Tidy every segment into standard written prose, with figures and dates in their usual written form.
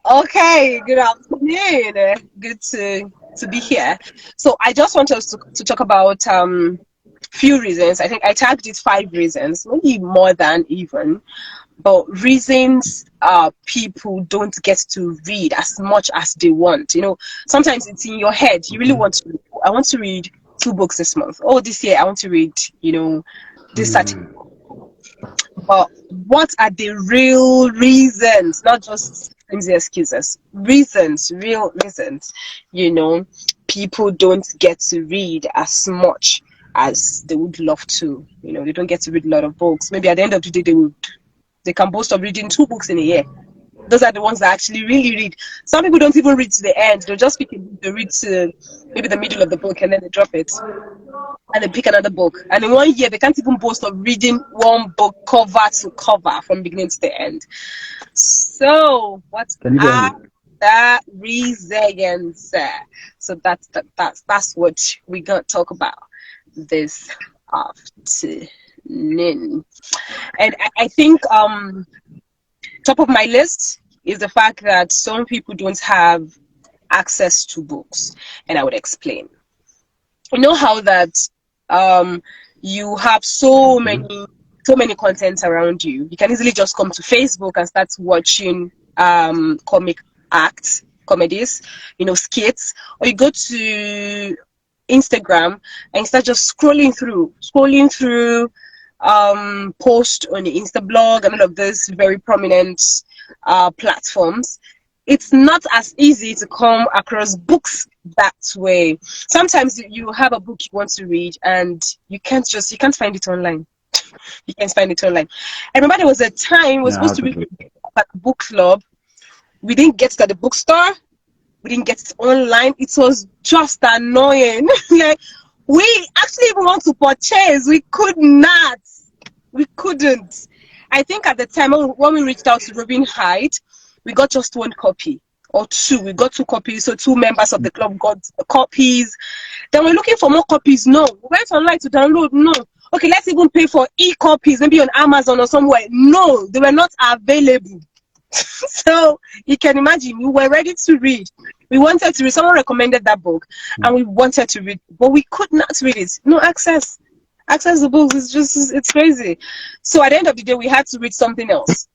Okay, good afternoon. Good to be here. So I just want us to talk about few reasons. I think I tagged it 5 reasons, maybe more than even, but reasons people don't get to read as much as they want. Sometimes it's in your head. You really Okay. want to. I want to read 2 books this month. Oh, this year I want to read. This certain. Mm. But what are the real reasons, not just flimsy excuses? Reasons, real reasons. You know, people don't get to read as much as they would love to. They don't get to read a lot of books. Maybe at the end of the day, they can boast of reading 2 books in a year. Those are the ones that actually really read. Some people don't even read to the end. They'll just pick a book, they read to maybe the middle of the book and then they drop it and then pick another book. And in 1 year, they can't even boast of reading one book cover to cover from beginning to the end. So, what Can you hear are me? the reasons? So that's what we're gonna talk about this afternoon. And I think top of my list is the fact that some people don't have access to books, and I would explain. You know how that um you have Okay. so many contents around you. You can easily just come to Facebook and start watching comic acts, comedies, skits, or you go to Instagram and start just scrolling through post on the Insta blog and all of those very prominent platforms. It's not as easy to come across books that way. Sometimes you have a book you want to read and you can't find it online. You can't find it online. I remember there was a time we were Yeah, supposed to read happens. at the book club. We didn't get it at the bookstore. We didn't get it online. It was just annoying. Like, we actually even want to purchase. We could not. We couldn't. I think at the time when we reached out to Robin Hyde, we got just 1 copy or two. We got 2 copies, so 2 members of the club got the copies. Then we're looking for more copies. No, we went online to download. No. Okay, let's even pay for e-copies, maybe on Amazon or somewhere. No, they were not available. So you can imagine, we were ready to read. We wanted to read. Someone recommended that book, and we wanted to read, but we could not read it. No access. Access the books is just it's crazy. So at the end of the day, we had to read something else.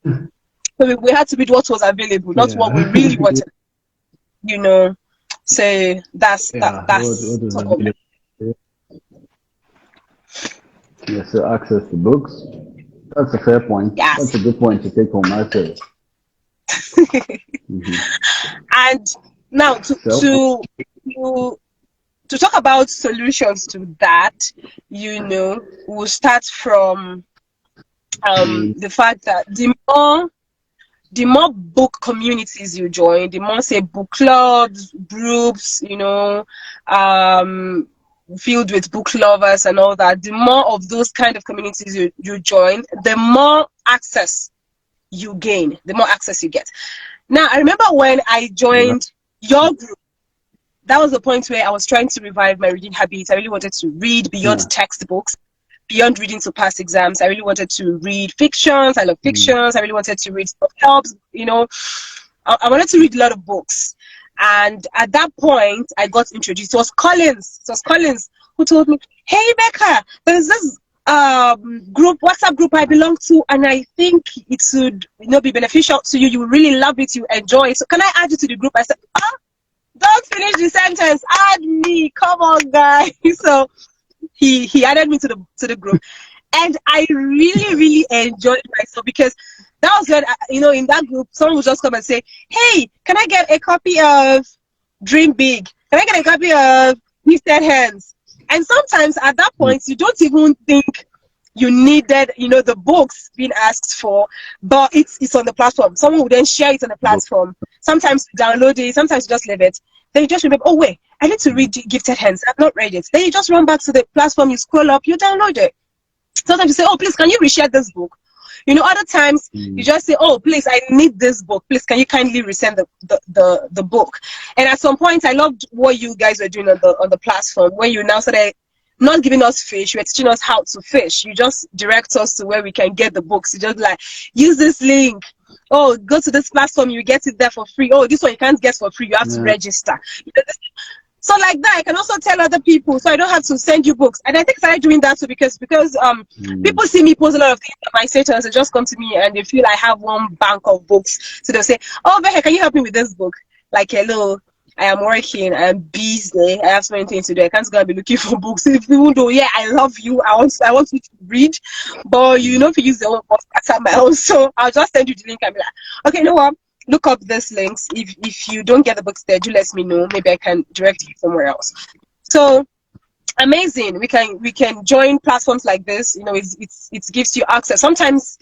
So we had to read what was available, not what we Yeah. really wanted. You know. So that's that. Yeah. What That's is top of my. available? Yes, so access to books. That's a fair point. That's Yes. a good point to take home, actually. Mm-hmm. And now So, to to talk about solutions to that, we'll start from mm, the fact that the more book communities you join, the more, say, book clubs, groups, um, filled with book lovers and all that, the more of those kind of communities you join, the more access you gain, the more access you get. Now, I remember when I yeah. joined your group, that was the point where I was trying to revive my reading habits. I really wanted to read beyond Yeah. textbooks, beyond reading to pass exams. I really wanted to read fictions. I love Mm, fictions. I really wanted to read helps. I wanted to read a lot of books. And at that point, I got introduced. It was Collins. Who told me, "Hey, Becca, there's this group, WhatsApp group I belong to, and I think it would, be beneficial to you. You will really love it. You enjoy it. So can I add you to the group?" I said, "Oh, don't finish the sentence. Add me. Come on, guys." So he added me to the group, and I really really enjoyed myself because that was when in that group someone would just come and say, "Hey, can I get a copy of Dream Big? Can I get a copy of Gifted Hands?" And sometimes at that mm, point you don't even think you needed the books being asked for, but it's on the platform. Someone will then share it on the book. platform. Sometimes you download it, sometimes you just leave it. Then you just remember, oh wait, I need to Mm, read Gifted Hands. I've not read it. Then you just run back to the platform, you scroll up, you download it. Sometimes you say, "Oh, please, can you reshare this book?" Other times you mm, just say, "Oh, please, I need this book. Please, can you kindly resend the book?" And at some point, I loved what you guys were doing on the platform when you now started not giving us fish, you're teaching us how to fish. You just direct us to where we can get the books. You just like, use this link. Oh, go to this platform, you get it there for free. Oh, this one you can't get for free, you have to Yeah. register. So like that, I can also tell other people, so I don't have to send you books. And I think I started doing that too because people see me post a lot of things on my status. They just come to me and they feel I have one bank of books. So they'll say, "Oh, Becca, can you help me with this book?" Like, hello, I am working, I am busy, I have so many things to do. I can't go and be looking for books. Even though, yeah, I love you, I want you to read, but you know, if you use the one at my house, so I'll just send you the link and be like, okay, you know what? Look up these links. If you don't get the books there, do let me know. Maybe I can direct you somewhere else. So amazing. We can join platforms like this. You know, it gives you access. Sometimes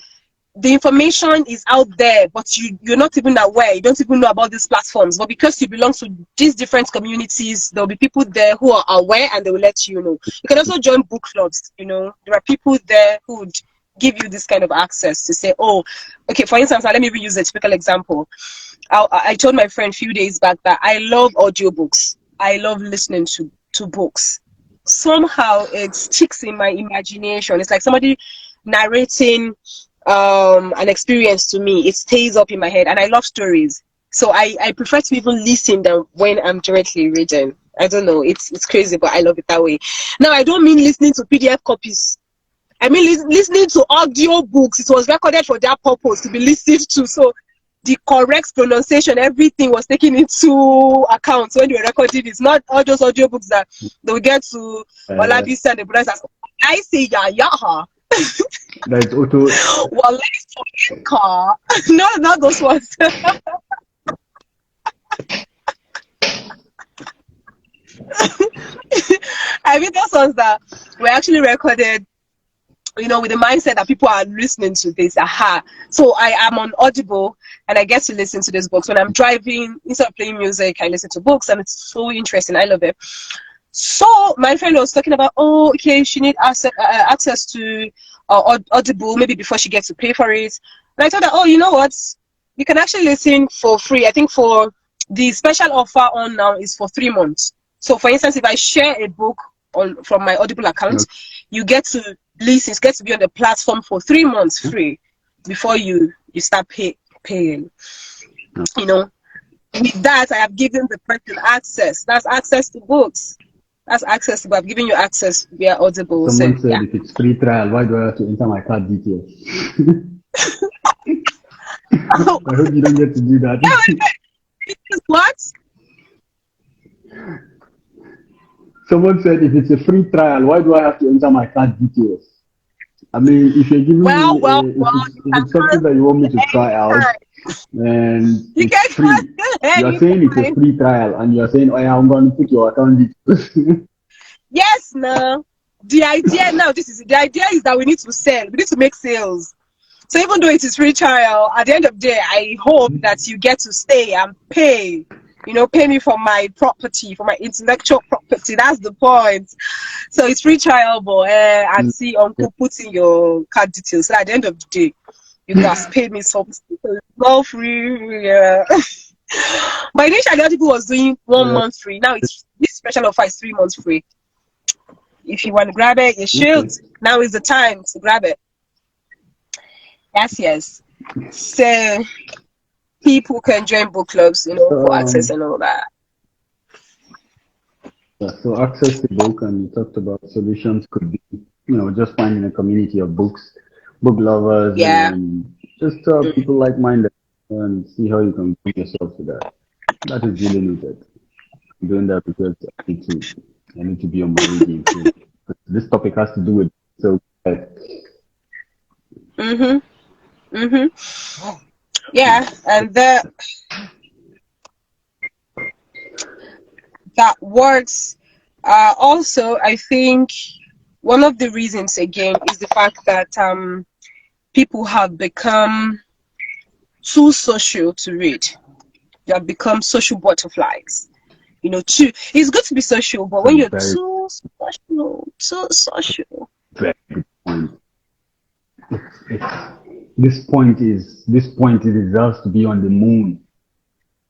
the information is out there, but you're not even aware. You don't even know about these platforms. But because you belong to these different communities, there'll be people there who are aware and they will let you know. You can also join book clubs. You know, there are people there who would give you this kind of access to say, oh, okay, for instance, let me reuse a typical example. I told my friend a few days back that I love audiobooks. I love listening to books. Somehow it sticks in my imagination. It's like somebody narrating an experience to me. It stays up in my head, and I love stories. So I prefer to even listen than when I'm directly reading. I don't know, it's crazy, but I love it that way. Now, I don't mean listening to PDF copies. I mean listening to audio books. It was recorded for that purpose, to be listened to. So the correct pronunciation, everything was taken into account when you were recording. It's not all those audiobooks that they'll get to Olabisi and the brothers. I say yeah. That's auto. Well, let's car. No, not those ones. I mean, those ones that were actually recorded, you know, with the mindset that people are listening to this. Aha. So I am on Audible and I get to listen to these books. When I'm driving, instead of playing music, I listen to books and it's so interesting. I love it. So my friend was talking about, oh, okay, she needs access to Audible, maybe before she gets to pay for it. And I told her, oh, you know what? You can actually listen for free. I think for the special offer on now is for 3 months. So for instance, if I share a book from my Audible account, you get to listen, get to be on the platform for 3 months free before you start paying. You know, with that, I have given the person access. That's access to books. That's access to. I've given you access via Audible. Someone So said yeah. if it's free trial, why do I have to enter my card details? I hope you don't get to do that. What? Someone said if it's a free trial, why do I have to enter my card details? I mean, if you're giving Well, me, if it's something that you want me to try out, and you can it's free, you're saying it's a free trial, and you're saying, oh yeah, I'm going to put your account details. Yes, no. The idea now, the idea is that we need to sell. We need to make sales. So even though it is free trial, at the end of the day, I hope that you get to stay and pay. You know, pay me for my property, for my intellectual property. That's the point. So it's free trial, but I see Uncle putting your card details. So at the end of the day, you guys pay me something. So it's all free. Yeah. But initially, people was doing 1 month free. Now it's this special offer is 3 months free. If you want to grab it, you should. Now is the time to grab it. Yes. So people can join book clubs, you know, for access and all that. So access to book, and you talked about solutions could be, just finding a community of book lovers, and just people like-minded, and see how you can bring yourself to that. That is really needed. I'm doing that because I need to be on my reading too. This topic has to do with so. Yeah, and that works. Also, I think one of the reasons again is the fact that people have become too social to read. They have become social butterflies. You know, it's good to be social, but when you're too social. Very good point. This point deserves to be on the moon,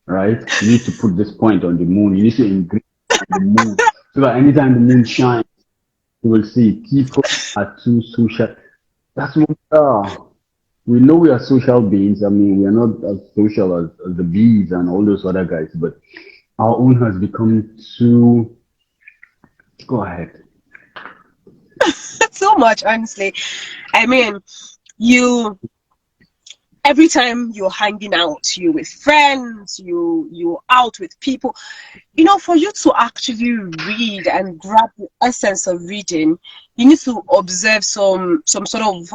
right? You need to put this point on the moon. You need to engrave on the moon so that anytime the moon shines, You will see people are too social. That's what we are. We know we are social beings. I mean, we are not as social as the bees and all those other guys, but our own has become too. Go ahead. So much, honestly. I mean, you every time you're hanging out, you with friends, you're out with people, for you to actually read and grab the essence of reading, you need to observe some sort of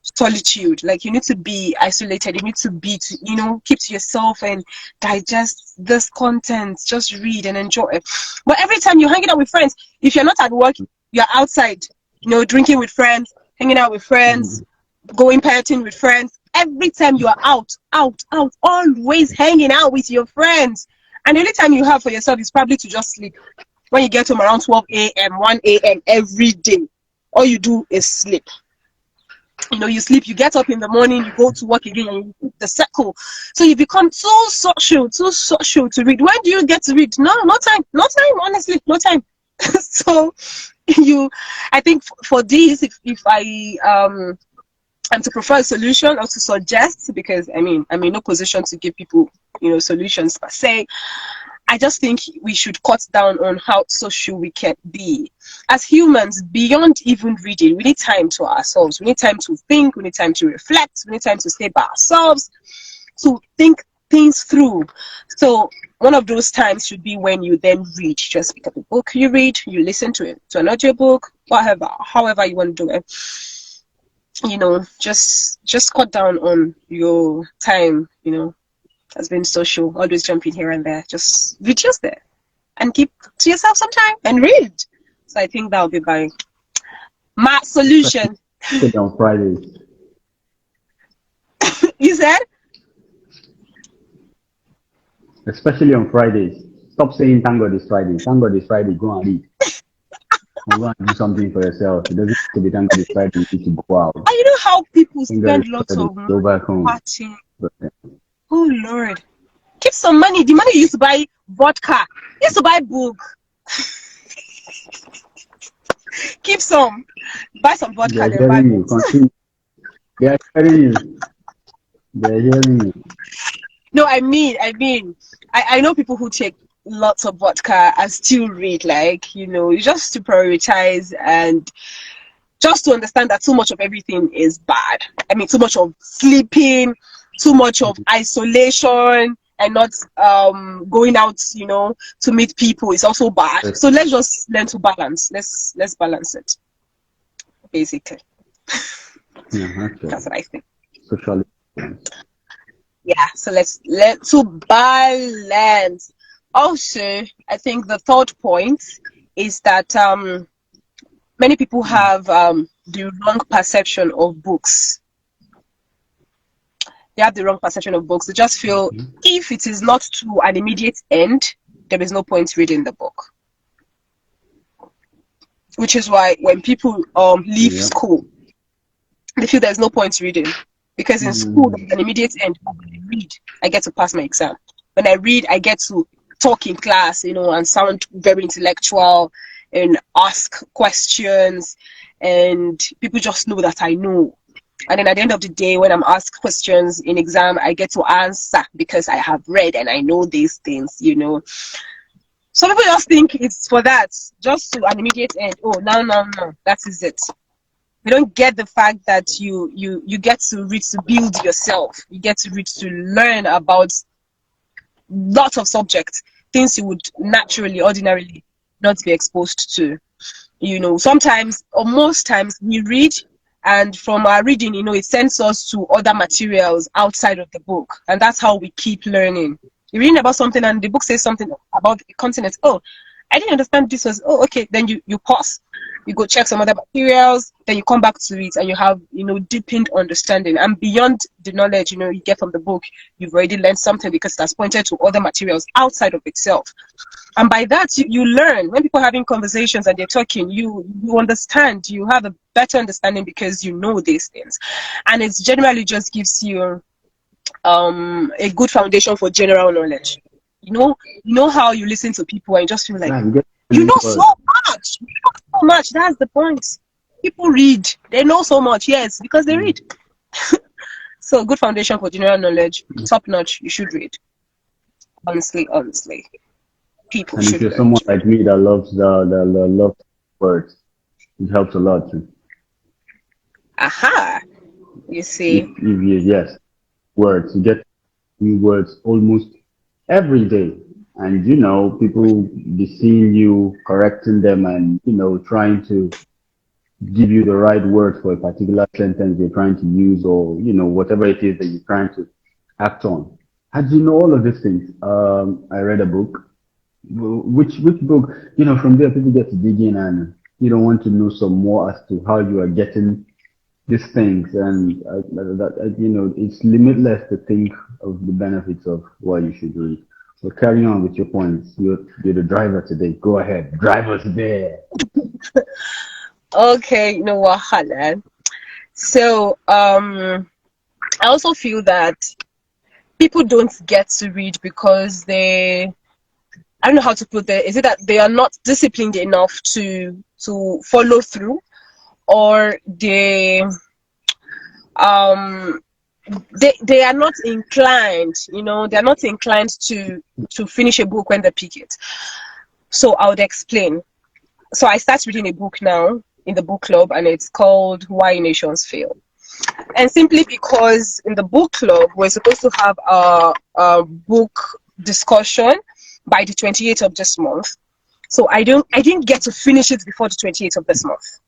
solitude. Like, you need to be isolated, you need to be to keep to yourself and digest this content, just read and enjoy it. But every time you're hanging out with friends, if you're not at work, you're outside, drinking with friends, hanging out with friends, Mhm. going partying with friends. Every time you are out, always hanging out with your friends. And the only time you have for yourself is probably to just sleep. When you get home around 12 a.m., 1 a.m. every day, all you do is sleep. You sleep, you get up in the morning, you go to work again, and you keep the circle. So you become too social to read. When do you get to read? No time, honestly, no time. So I think for this, if I and to provide a solution or to suggest, because I'm in no position to give people solutions per se. I just think we should cut down on how social we can be as humans. Beyond even reading, we need time to ourselves, we need time to think, we need time to reflect, we need time to stay by ourselves, to think things through. So one of those times should be when you then read. Just pick up a book, you read, you listen to it, to an audio book, whatever, however you want to do it. Just cut down on your time, has been social, always jumping here and there. Just reduce there and keep to yourself some time and read. So I think that'll be my solution. Especially on Fridays. You said? Especially on Fridays. Stop saying thank God it's Friday. Thank God it's Friday. Go and read. And go and do something for yourself. It doesn't have to be thank God it's Friday. You need to go out. And you know how people Thank God spend it's lots Friday. of money Go back home. partying? But, Oh Lord. Keep some money. The money you used to buy vodka. You used to buy book. Keep some. Buy some they vodka, are then buy hearing you. books. Continue. They are hearing you. They are hearing you. No, I know people who take lots of vodka and still read, like, just to prioritize and just to understand that too much of everything is bad. I mean, too much of sleeping, too much of isolation, and not going out, to meet people is also bad. Yes. So let's just learn to balance. Let's balance it, basically. Yeah, actually. That's what I think. Socially. Yeah, so let's learn to balance. Also, I think the third point is that many people have the wrong perception of books. They have the wrong perception of books. They just feel if it is not to an immediate end, there is no point reading the book. Which is why when people leave Yeah. school, they feel there's no point reading. Because in school, there's an immediate end. When I read, I get to pass my exam. When I read, I get to talk in class, and sound very intellectual and ask questions. And people just know that I know. And then at the end of the day, when I'm asked questions in exam, I get to answer because I have read and I know these things. Some people just think it's for that, just to an immediate end. Oh, no, that is it. You don't get the fact that you get to read to build yourself. You get to read to learn about lots of subjects, things you would naturally, ordinarily not be exposed to. Sometimes or most times we read, and from our reading, it sends us to other materials outside of the book, and that's how we keep learning. You're reading about something and the book says something about the continent. Oh, I didn't understand this was. Oh, okay. Then you pause, you go check some other materials, then you come back to it, and you have deepened understanding. And beyond the knowledge you get from the book, you've already learned something because it has pointed to other materials outside of itself. And by that, you learn. When people are having conversations and they're talking, you understand. You have a better understanding because you know these things, and it generally just gives you a good foundation for general knowledge. You know how you listen to people and you just feel like Yeah, you get you new know so words. much. So much. That's the point. People read. They know so much. Yes, because they read. So good foundation for general knowledge. Top notch. You should read. Honestly, honestly, people And if should you're read. someone like me that loves the loves words, it helps a lot too. Aha. You If see. you yes, words, you get new words almost every day. And people be seeing you correcting them and trying to give you the right word for a particular sentence you're trying to use, or whatever it is that you're trying to act on. Had you know all of these things? I read a book. Which book? From there people get to dig in and want to know some more as to how you are getting these things, and it's limitless to think of the benefits of what you should read. So carry on with your points. You're the driver today. Go ahead, drive us there. Okay, you know what, Hanan. So, I also feel that people don't get to read because I don't know how to put it. Is it that they are not disciplined enough to follow through, or um they are not inclined, they're not inclined to finish a book when they pick it. So I would explain. So I start reading a book now in the book club, and it's called Why Nations Fail. And simply because in the book club we're supposed to have a book discussion by the 28th of this month. So I didn't get to finish it before the 28th of this month.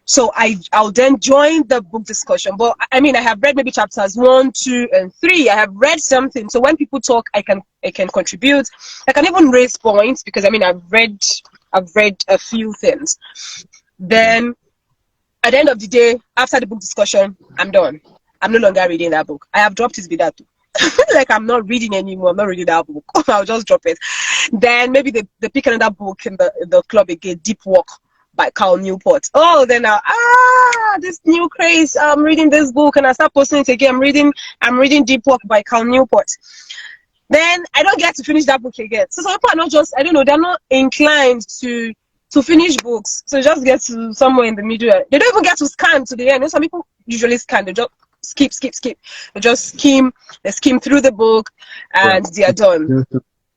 So I'll then join the book discussion. But I mean, I have read maybe chapters 1, 2, and 3. I have read something. So when people talk, I can contribute. I can even raise points because I mean I've read a few things. Then at the end of the day, after the book discussion, I'm done. I'm no longer reading that book. I have dropped it with that too. Like I'm not reading anymore. I'm not reading that book. I'll just drop it. Then maybe they pick another book in the club again, Deep Work by Cal Newport. Oh, then this new craze. I'm reading this book and I start posting it again. I'm reading Deep Work by Cal Newport. Then I don't get to finish that book again. So some people are not just, I don't know, they're not inclined to finish books. So just get to somewhere in the middle. They don't even get to scan to the end. Some people usually scan. They just skip. They just they skim through the book Yeah. and they are done.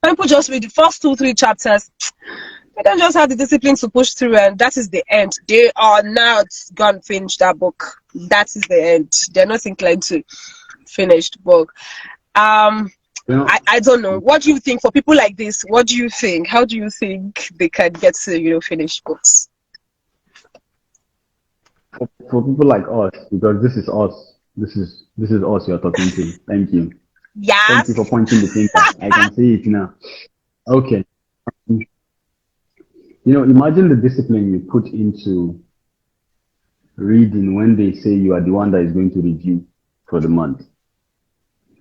Some people just read the first 2-3 chapters. They don't just have the discipline to push through, and that is the end. They are not gonna finish that book. That is the end. They're not inclined to finish the book. You know, I don't know. What do you think for people like this? What do you think? How do you think they can get to, finish books? for people like us, because this is us. This is us you're talking to. Thank you. Thank you for Yes. pointing the finger. I can see it now. Okay. Imagine the discipline you put into reading when they say you are the one that is going to review for the month.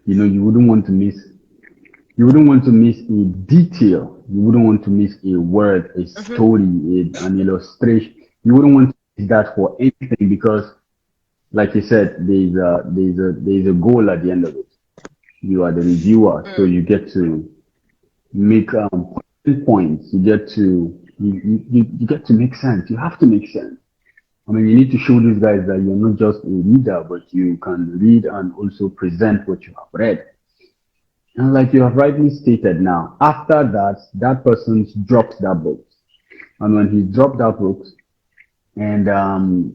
You wouldn't want to miss. You wouldn't want to miss a detail. You wouldn't want to miss a word, a Mm-hmm. story, an illustration. You wouldn't want to miss that for anything because, like you said, there's a goal at the end of it. You are the reviewer, so Mm. you get to make points. You get to make sense. You have to make sense. I mean, you need to show these guys that you're not just a reader, but you can read and also present what you have read. And like you have rightly stated now, after that, that person's dropped that book. And when he dropped that book, and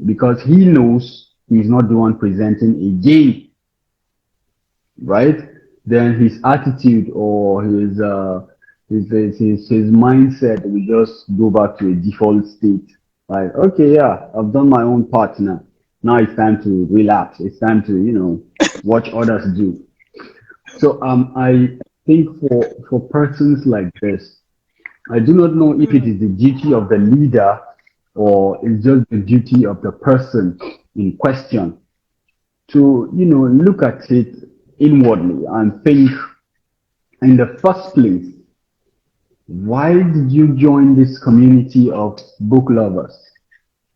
because he knows he's not the one presenting again, right? Then his attitude or his mindset will just go back to a default state. Like, okay, yeah, I've done my own part now. Now it's time to relax. It's time to, watch others do. So I think for persons like this, I do not know if it Mm. is the duty of the leader or it's just the duty of the person in question to look at it inwardly and think, in the first place, why did you join this community of book lovers?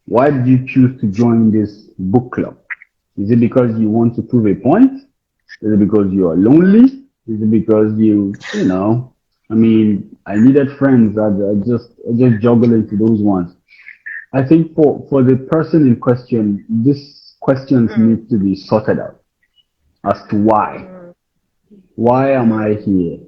Why did you choose to join this book club? Is it because you want to prove a point? Is it because you are Mm. lonely? Is it because you know? I mean, I needed friends. I just juggle into those ones. I think for the person in question, these questions Mm, need to be sorted out as to why. mm, Why am I mm, here?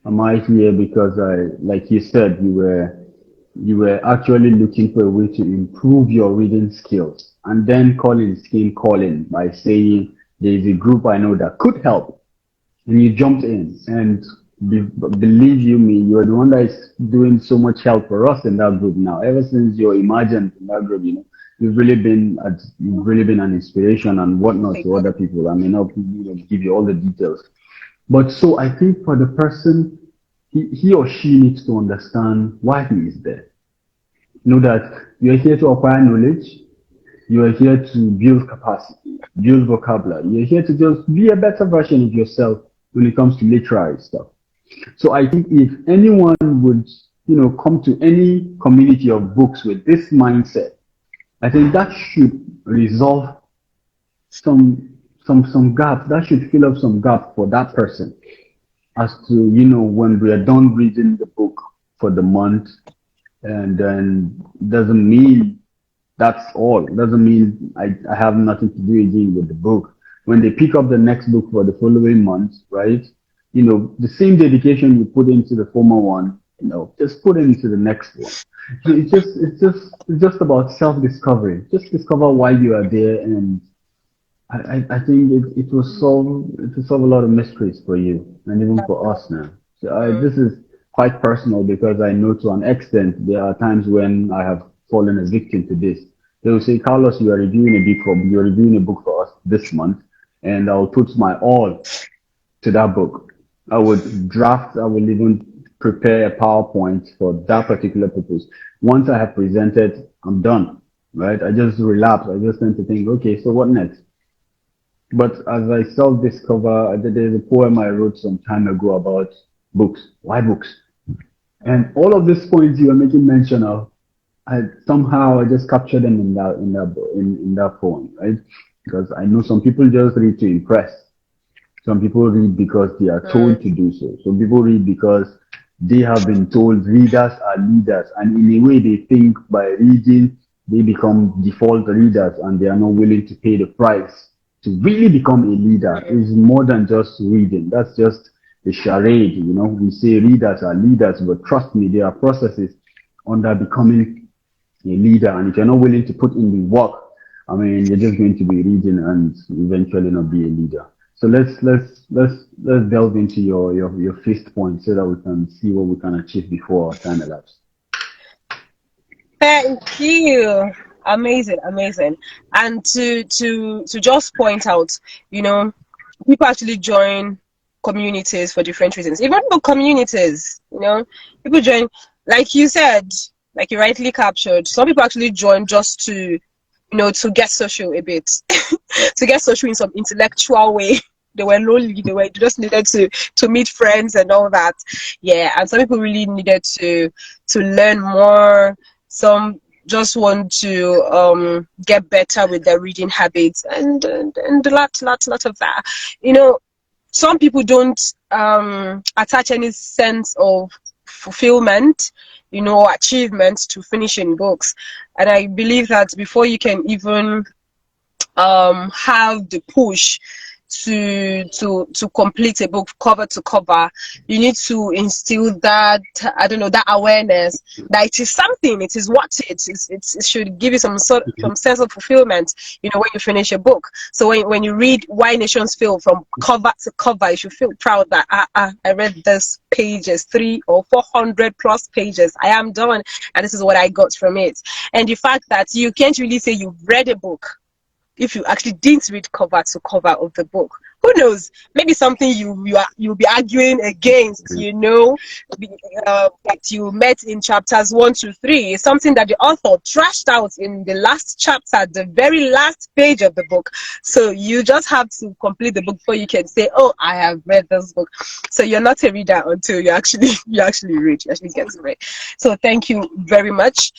Am I here because like you said, you were actually looking for a way to improve your reading skills, and then Collins came calling by saying there is a group I know that could help, and you jumped in. And believe you me, you're the one that is doing so much help for us in that group now. Ever since you're imagined in that group, you've really been an inspiration and whatnot thank to God. other people. I may not give you all the details, but so I think for the person, he or she needs to understand why he is there. Know that you are here to acquire knowledge, you are here to build capacity, build vocabulary. You're here to just be a better version of yourself when it comes to literary stuff. So I think if anyone would, come to any community of books with this mindset, I think that should resolve some gaps. That should fill up some gap for that person as to, when we are done reading the book for the month, and then doesn't mean that's all. Doesn't mean I have nothing to do again with the book. When they pick up the next book for the following month, right? The same dedication you put into the former one, just put it into the next one. So it's just about self-discovery. Just discover why you are there, and I think it will solve a lot of mysteries for you and even for us now. So Mm, this is quite personal because I know to an extent there are times when I have fallen a victim to this. They will say, Carlos, you're reviewing a book for us this month, and I'll put my all to that book. I will even prepare a PowerPoint for that particular purpose. Once I have presented, I'm done, right? I just relapse. I just tend to think, okay, so what next? But as I self-discover, there's a poem I wrote some time ago about books. Why books? And mm, all of these points you are making mention of, I just captured them in that poem, right? Because I know some people just read to impress. Some people read because they are told mm, to do so. Some people read because they have been told readers are leaders. And in a way, they think by reading, they become default readers and they are not willing to pay the price to really become a leader. mm, It's more than just reading. That's just a charade. We say readers are leaders, but trust me, there are processes under becoming a leader. And if you're not willing to put in the work, I mean, you're just going to be reading and eventually not be a leader. So let's delve into your fifth point so that we can see what we can achieve before our time elapses. thank you. Amazing, amazing. And to just point out, you know, people actually join communities for different reasons. Even though communities, people join, like you said, like you rightly captured, some people actually join just to get social a bit, to get social in some intellectual way. They were lonely, they just needed to meet friends and all that. Yeah, and some people really needed to learn more. Some just want to get better with their reading habits and a lot of that. You know, some people don't attach any sense of fulfillment, achievement to finishing books. And I believe that before you can even have the push to complete a book cover to cover, you need to instill that, I don't know, that awareness that it is something, it is what it should give you some sense of fulfillment, when you finish a book. So when you read Why Nations Fail from cover to cover, you should feel proud that I read this pages, 300 or 400 plus pages. I am done, and this is what I got from it. And the fact that you can't really say you've read a book if you actually didn't read cover to cover of the book. Who knows? Maybe something you'll be arguing against, that you met in chapters 1 to 3 is something that the author trashed out in the last chapter, the very last page of the book. So you just have to complete the book before you can say, "Oh, I have read this book." So you're not a reader until you actually read, you actually get to read. So thank you very much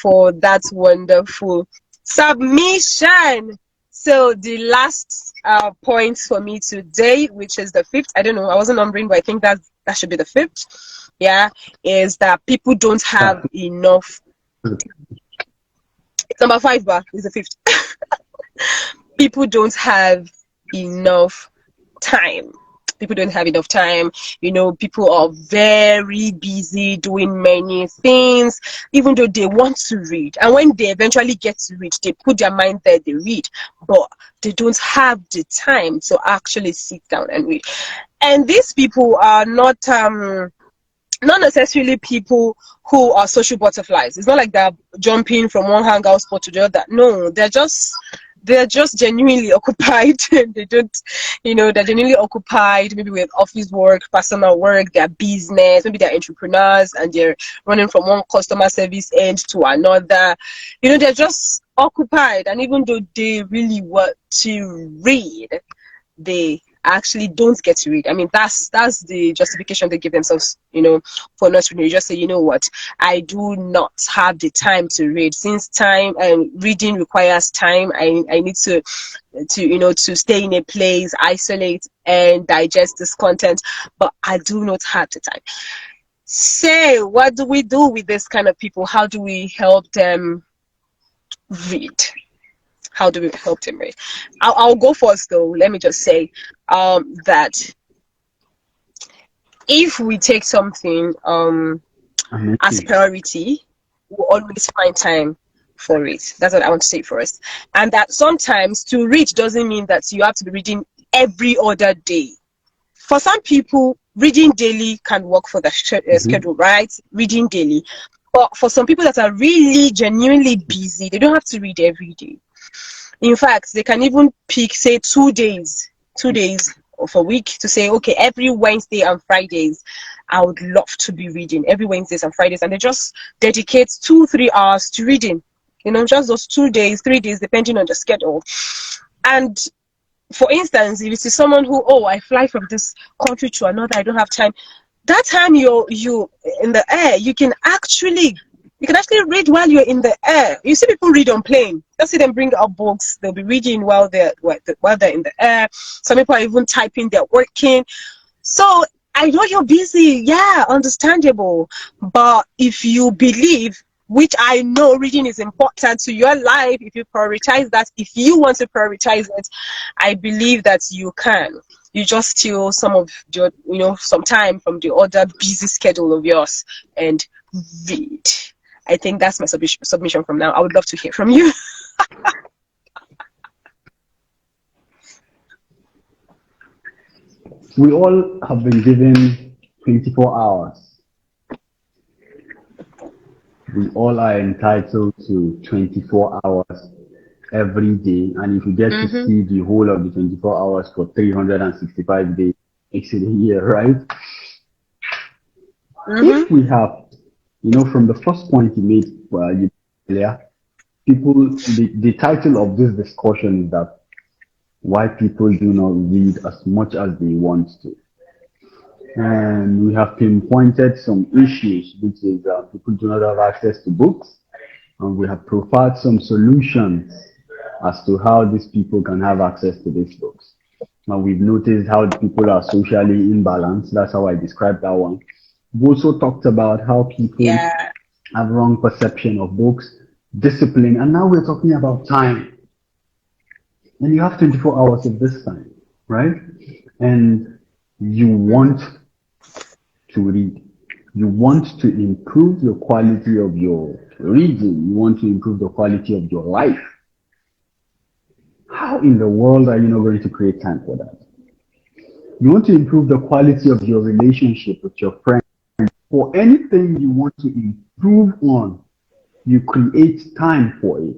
for that wonderful submission. So the last points for me today, which is the fifth. I don't know. I wasn't numbering, but I think that should be the fifth. Yeah, is that people don't have enough. It's number five, but it's the fifth. People don't have enough time. People don't have enough time. People are very busy doing many things, even though they want to read. And when they eventually get to read, they put their mind there, they read, but they don't have the time to actually sit down and read. And these people are not necessarily people who are social butterflies. It's not like they're jumping from one hangout spot to the other. No, they're just genuinely occupied. They don't, they're genuinely occupied, maybe with office work, personal work, their business, maybe they're entrepreneurs and they're running from one customer service end to another. They're just occupied, and even though they really want to read, they actually don't get to read. I mean, that's the justification they give themselves, for not reading. You just say, you know what, I do not have the time to read. Since time and reading requires time, I need to stay in a place, isolate and digest this content, but I do not have the time. So what do we do with this kind of people? How do we help them read? How do we help them read? I'll go first though. Let me just say that if we take something as priority, we'll always find time for it. That's what I want to say first. And that sometimes to read doesn't mean that you have to be reading every other day. For some people, reading daily can work for the schedule, right? Reading daily. But for some people that are really genuinely busy, they don't have to read every day. In fact, they can even pick, say, 2 days of a week to say, okay, every Wednesday and Fridays, I would love to be reading every Wednesdays and Fridays. And they just dedicate 2-3 hours to reading, just those 2 days, 3 days, depending on the schedule. And for instance, if it's someone who, I fly from this country to another, I don't have time. That time you're in the air, you can actually read while you're in the air. You see people read on plane. You'll see them bring out books. They'll be reading while they're in the air. Some people are even typing, they're working. So I know you're busy. Yeah, understandable. But if you believe, which I know reading is important to your life, if you prioritize that, if you want to prioritize it, I believe that you can. You just steal some of your, some time from the other busy schedule of yours and read. I think that's my submission from now. I would love to hear from you. We all have been given 24 hours. We all are entitled to 24 hours every day. And if you get to see the whole of the 24 hours for 365 days, makes it a year, right? If we have, from the first point you made earlier, the title of this discussion is that why people do not read as much as they want to. And we have pinpointed some issues, which is people do not have access to books. And we have profiled some solutions as to how these people can have access to these books. And we've noticed how people are socially imbalanced. That's how I described that one. We also talked about how people have wrong perception of books, discipline, and now we're talking about time. And you have 24 hours of this time, right? And you want to read. You want to improve the quality of your reading. You want to improve the quality of your life. How in the world are you not going to create time for that? You want to improve the quality of your relationship with your friends. For anything you want to improve on, you create time for it.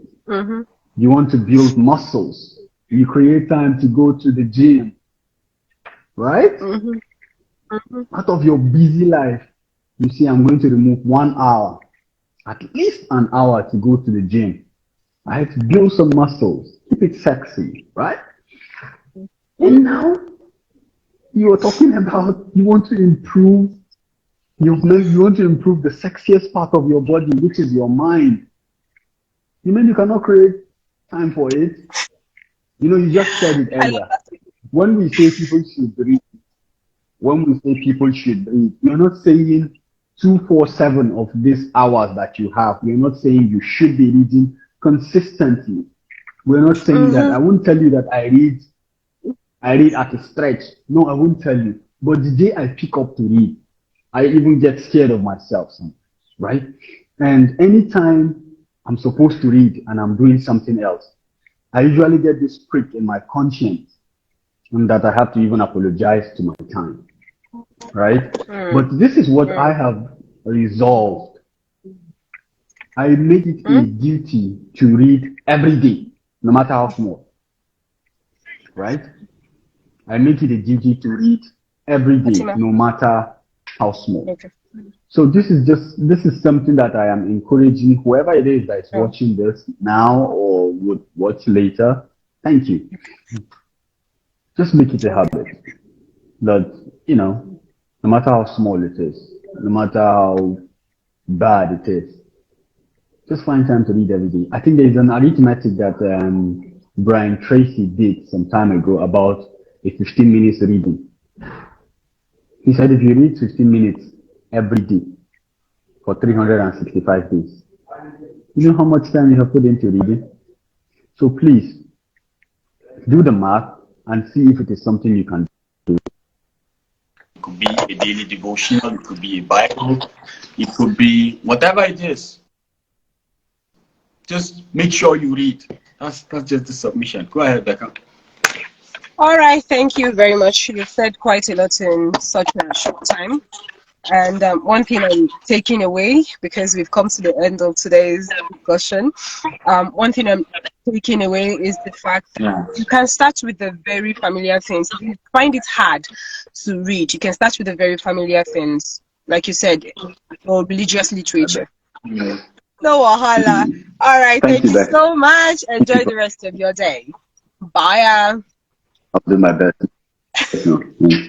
You want to build muscles, you create time to go to the gym, right? Out of your busy life, you say, I'm going to remove 1 hour, at least an hour to go to the gym. I have to build some muscles, keep it sexy, right? And now you are talking about you want to improve. You want to improve the sexiest part of your body, which is your mind. You mean you cannot create time for it? You know, you just said it I love earlier. that. When we say people should read, when we say people should read, you're not saying 247 of these hours that you have. We're not saying you should be reading consistently. We're not saying that. Mm-hmm. I won't tell you that I read at a stretch. No, I won't tell you. But the day I pick up to read, I even get scared of myself sometimes, right? And anytime I'm supposed to read and I'm doing something else, I usually get this prick in my conscience and that I have to even apologize to my time, right? Mm, But this is what I mm, have resolved. I make it a mm. duty to read every day, no matter how small, right? I make it a duty to read every day, Fatima. no matter how small. Okay. So this is something that I am encouraging whoever it is that is Oh, watching this now or would watch later. Thank you. Just make it a okay. habit that, you know, no matter how small it is, no matter how bad it is, just find time to read every day. I think there is an arithmetic that Brian Tracy did some time ago about a 15 minutes reading. He said if you read 15 minutes every day for 365 days, you know how much time you have put into reading? So please do the math and see if it is something you can do. It could be a daily devotional, it could be a Bible, it could be whatever it is. Just make sure you read. That's just the submission. Go ahead, Becca. All right. Thank you very much. You've said quite a lot in such a short time. And one thing I'm taking away, because we've come to the end of today's discussion, one thing I'm taking away is the fact that Yeah. you can start with the very familiar things. If you find it hard to read, you can start with the very familiar things, like you said, or religious literature. Mm. No wahala. All right. Thank Thank you, you Becca. so much. Thank you. Enjoy the rest of your day. Bye. I'll do my best. No, no.